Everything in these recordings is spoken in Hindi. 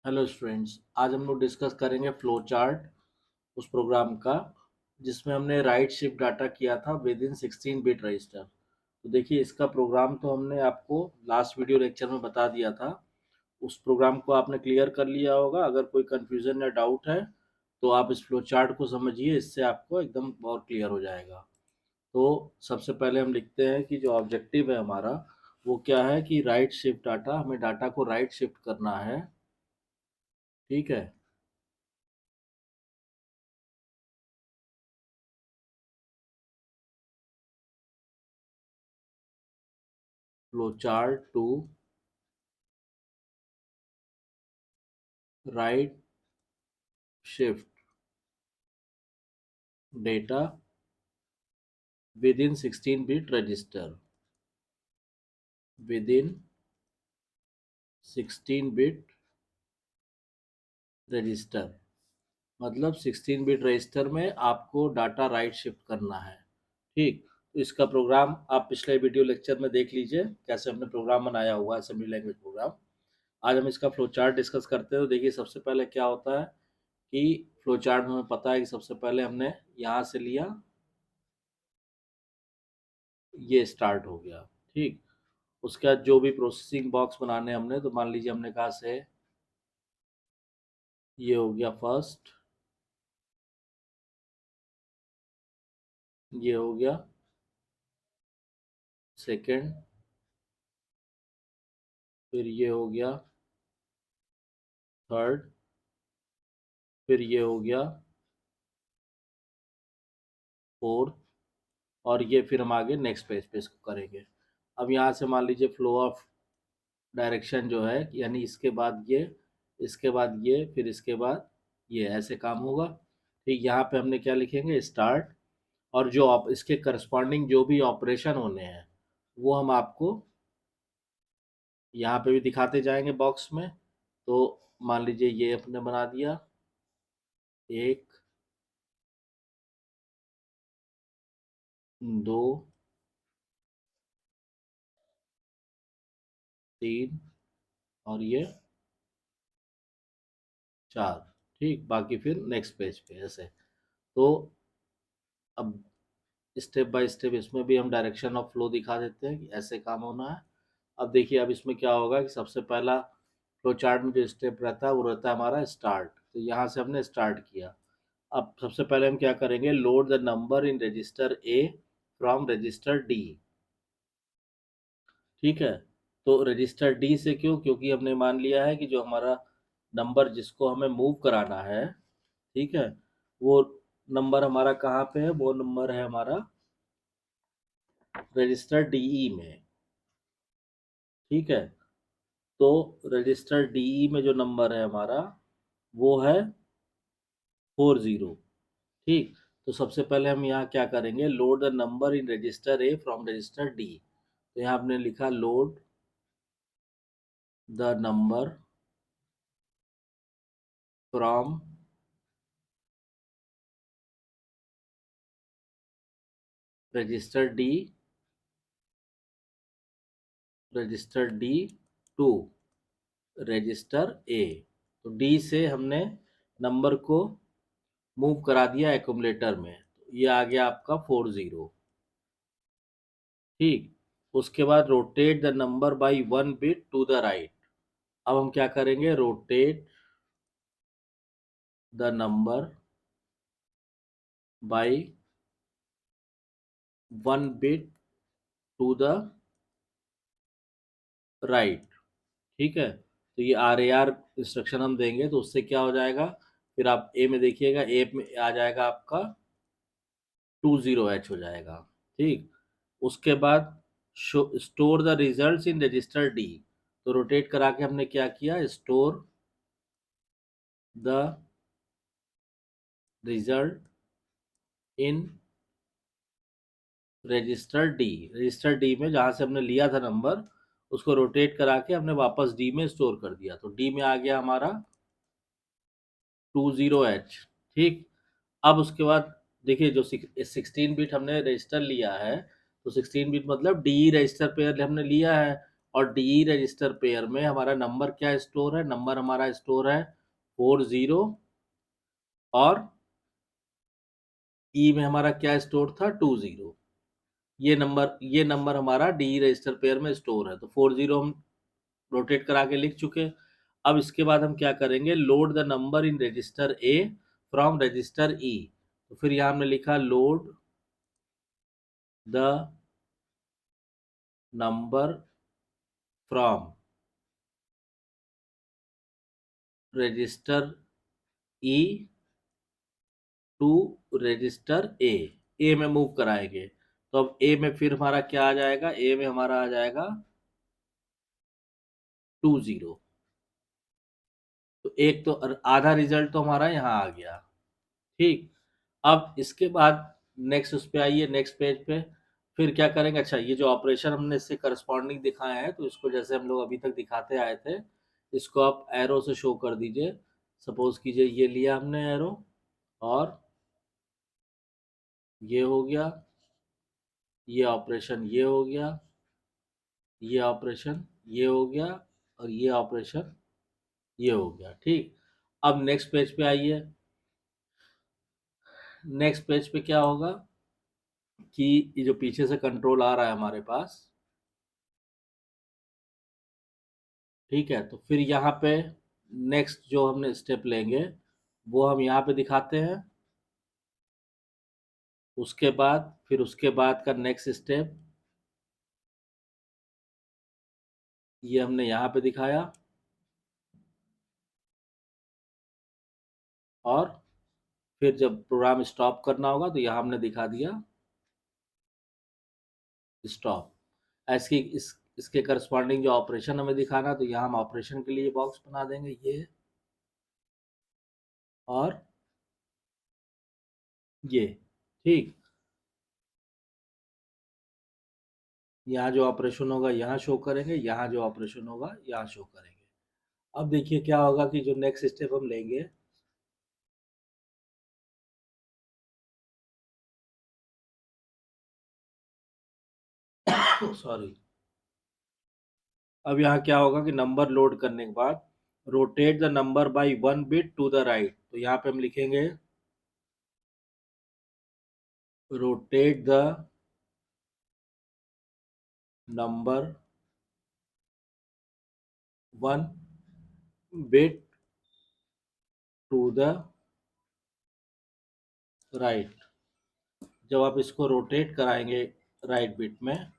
हेलो स्टूडेंट्स, आज हम लोग डिस्कस करेंगे फ्लो चार्ट उस प्रोग्राम का जिसमें हमने राइट शिफ्ट डाटा किया था विद इन 16 बिट रजिस्टर। तो देखिए, इसका प्रोग्राम तो हमने आपको लास्ट वीडियो लेक्चर में बता दिया था। उस प्रोग्राम को आपने क्लियर कर लिया होगा। अगर कोई कंफ्यूजन या डाउट है तो आप इस फ्लो चार्ट को समझिए, इससे आपको एकदम और क्लियर हो जाएगा। तो सबसे पहले हम लिखते हैं कि जो ऑब्जेक्टिव है हमारा वो क्या है कि राइट शिफ्ट डाटा, हमें डाटा को राइट शिफ्ट करना है। ठीक है। flowchart to right shift data within 16 bit register within 16 bit register. मतलब 16 बिट रजिस्टर में आपको डाटा राइट शिफ्ट करना है। ठीक, तो इसका प्रोग्राम आप पिछले वीडियो लेक्चर में देख लीजिए कैसे हमने प्रोग्राम बनाया हुआ है, असेंबली लैंग्वेज प्रोग्राम। आज हम इसका फ्लो चार्ट डिस्कस करते हैं। तो देखिए, सबसे पहले क्या होता है कि फ्लो चार्ट में हमें पता है कि सबसे पहले हमने यहाँ से लिया, ये स्टार्ट हो गया। ठीक, उसके बाद जो भी प्रोसेसिंग बॉक्स बनाने हमने, तो मान लीजिए हमने कहा से ये हो गया फर्स्ट, ये हो गया सेकंड, फिर ये हो गया थर्ड, फिर ये हो गया फोर्थ, और ये फिर हम आगे नेक्स्ट पेज पे इसको करेंगे। अब यहाँ से मान लीजिए फ्लो ऑफ डायरेक्शन जो है, यानी इसके बाद ये, इसके बाद ये, फिर इसके बाद ये, ऐसे काम होगा। ठीक, यहाँ पे हमने क्या लिखेंगे, स्टार्ट, और जो आप इसके करस्पॉन्डिंग जो भी ऑपरेशन होने हैं वो हम आपको यहाँ पे भी दिखाते जाएंगे बॉक्स में। तो मान लीजिए ये अपने बना दिया, एक, दो, तीन, और ये चार। ठीक, बाकी फिर नेक्स्ट पेज पे ऐसे। तो अब स्टेप बाय स्टेप इसमें भी हम डायरेक्शन ऑफ फ्लो दिखा देते हैं कि ऐसे काम होना है। अब देखिए, अब इसमें क्या होगा कि सबसे पहला फ्लो चार्ट में जो स्टेप रहता है वो रहता है हमारा स्टार्ट। तो यहाँ से हमने स्टार्ट किया। अब सबसे पहले हम क्या करेंगे, load the number in register A from register D. ठीक है, तो रजिस्टर डी से क्यों, क्योंकि हमने मान लिया है कि जो हमारा नंबर जिसको हमें मूव कराना है, ठीक है, वो नंबर हमारा कहाँ पे है, वो नंबर है हमारा रजिस्टर डीई में। ठीक है, तो रजिस्टर डीई में जो नंबर है हमारा वो है 40। ठीक, तो सबसे पहले हम यहाँ क्या करेंगे, load the number in register A from register D. तो यहाँ आपने लिखा load the number from register D to register A. तो डी से हमने नंबर को मूव करा दिया एक्यूमुलेटर में, तो ये आ गया आपका 40। ठीक, उसके बाद rotate the number by 1 bit to the right. अब हम क्या करेंगे, rotate the number by 1 bit to the right. ठीक है, तो ये आर ए आर इंस्ट्रक्शन हम देंगे तो उससे क्या हो जाएगा, फिर आप ए में देखिएगा, ए में आ जाएगा आपका 20H हो जाएगा। ठीक, उसके बाद store the results in register D. तो रोटेट करा के हमने क्या किया, store the result in register D में जहां से हमने लिया था नंबर, उसको रोटेट करा के हमने वापस डी में स्टोर कर दिया। तो डी में आ गया हमारा 20H। ठीक, अब उसके बाद देखिए, जो 16 बिट हमने रजिस्टर लिया है, तो 16 बिट मतलब डी रजिस्टर पे हमने लिया है, और डी रजिस्टर पेयर में हमारा नंबर क्या स्टोर है, नंबर हमारा स्टोर है 40 और ई में हमारा क्या स्टोर था 20। ये नंबर हमारा डी रजिस्टर पेयर में स्टोर है, तो 40 हम रोटेट करा के लिख चुके। अब इसके बाद हम क्या करेंगे, load the number in register A from register E. तो फिर यहां हमने लिखा load the number from register E to register A में मूव कराएंगे। तो अब ए में फिर हमारा क्या आ जाएगा, ए में हमारा आ जाएगा 20। तो एक तो आधा रिजल्ट तो हमारा यहाँ आ गया। ठीक, अब इसके बाद नेक्स्ट उस पे आइए, नेक्स्ट पेज पे। फिर क्या करेंगे, अच्छा ये जो ऑपरेशन हमने इससे करस्पॉन्डिंग दिखाया है, तो इसको जैसे हम लोग अभी तक दिखाते आए थे, इसको आप एरो से शो कर दीजिए। सपोज कीजिए ये लिया हमने एरो, और ये हो गया, ये ऑपरेशन ये हो गया, ये ऑपरेशन ये हो गया, और ये ऑपरेशन ये हो गया। ठीक, अब नेक्स्ट पेज पे आइए। नेक्स्ट पेज पे क्या होगा कि ये जो पीछे से कंट्रोल आ रहा है हमारे पास, ठीक है, तो फिर यहाँ पे नेक्स्ट जो हमने स्टेप लेंगे वो हम यहाँ पे दिखाते हैं। उसके बाद का नेक्स्ट स्टेप ये हमने यहाँ पे दिखाया, और फिर जब प्रोग्राम स्टॉप करना होगा तो यहाँ हमने दिखा दिया स्टॉप। ऐसे इसके करस्पॉन्डिंग जो ऑपरेशन हमें दिखाना, तो यहाँ हम ऑपरेशन के लिए बॉक्स बना देंगे ये और ये। ठीक, यहाँ जो ऑपरेशन होगा यहाँ शो करेंगे, यहाँ जो ऑपरेशन होगा यहाँ शो करेंगे। अब देखिए क्या होगा कि जो नेक्स्ट स्टेप हम लेंगे, सॉरी, अब यहाँ क्या होगा कि नंबर लोड करने के बाद rotate the number by 1 bit to the right. तो यहाँ पे हम लिखेंगे rotate the number 1 bit to the right. जब आप इसको रोटेट कराएंगे राइट बिट में,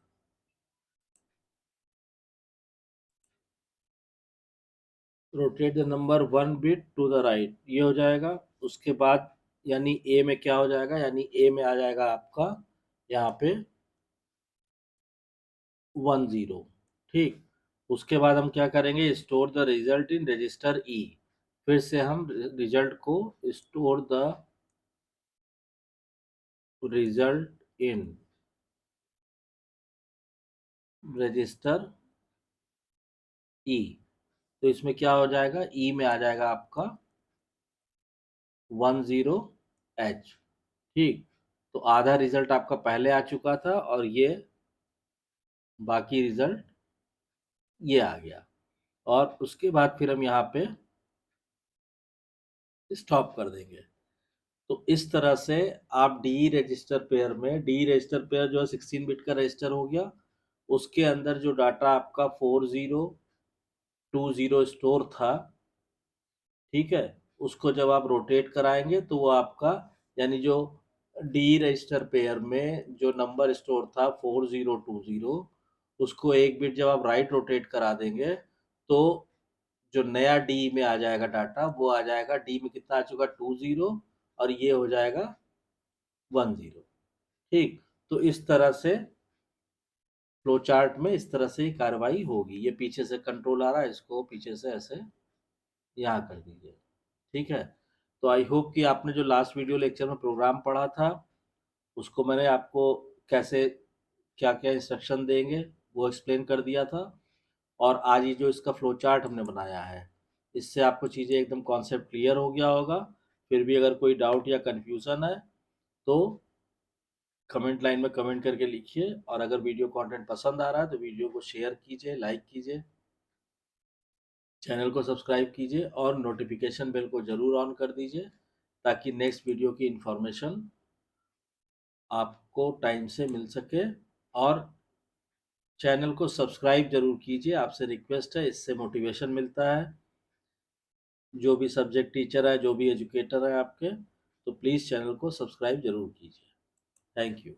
rotate the number 1 bit to the right, ये हो जाएगा। उसके बाद यानी ए में क्या हो जाएगा, यानी ए में आ जाएगा आपका यहाँ पे 10। ठीक, उसके बाद हम क्या करेंगे, store the result in register E. फिर से हम रिजल्ट को store the result in register E. तो इसमें क्या हो जाएगा, ई में आ जाएगा आपका 10H। ठीक, तो आधा रिजल्ट आपका पहले आ चुका था, और ये बाकी रिजल्ट ये आ गया। और उसके बाद फिर हम यहाँ पे स्टॉप कर देंगे। तो इस तरह से आप डी रजिस्टर पेयर में, डी रजिस्टर पेयर जो है 16 बिट का रजिस्टर हो गया, उसके अंदर जो डाटा आपका 4020 स्टोर था, ठीक है, उसको जब आप रोटेट कराएंगे तो वो आपका, यानी जो डी रजिस्टर पेयर में जो नंबर स्टोर था 4020, उसको एक बिट जब आप राइट रोटेट करा देंगे, तो जो नया डी में आ जाएगा डाटा, वो आ जाएगा, डी में कितना आ चुका 20, और ये हो जाएगा 10। ठीक, तो इस तरह से फ्लो चार्ट में इस तरह से ही कार्रवाई होगी। ये पीछे से कंट्रोल आ रहा है, इसको पीछे से ऐसे यहाँ कर दीजिए। ठीक है, तो आई होप कि आपने जो लास्ट वीडियो लेक्चर में प्रोग्राम पढ़ा था, उसको मैंने आपको कैसे क्या क्या इंस्ट्रक्शन देंगे वो एक्सप्लेन कर दिया था। और आज ये जो इसका फ्लो चार्ट हमने बनाया है, इससे आपको चीज़ें एकदम कॉन्सेप्ट क्लियर हो गया होगा। फिर भी अगर कोई डाउट या कन्फ्यूज़न है तो कमेंट लाइन में कमेंट करके लिखिए, और अगर वीडियो कंटेंट पसंद आ रहा है तो वीडियो को शेयर कीजिए, लाइक कीजिए, चैनल को सब्सक्राइब कीजिए और नोटिफिकेशन बेल को ज़रूर ऑन कर दीजिए ताकि नेक्स्ट वीडियो की इन्फॉर्मेशन आपको टाइम से मिल सके। और चैनल को सब्सक्राइब जरूर कीजिए, आपसे रिक्वेस्ट है, इससे मोटिवेशन मिलता है। जो भी सब्जेक्ट टीचर है, जो भी एजुकेटर है आपके, तो प्लीज़ चैनल को सब्सक्राइब जरूर कीजिए। Thank you.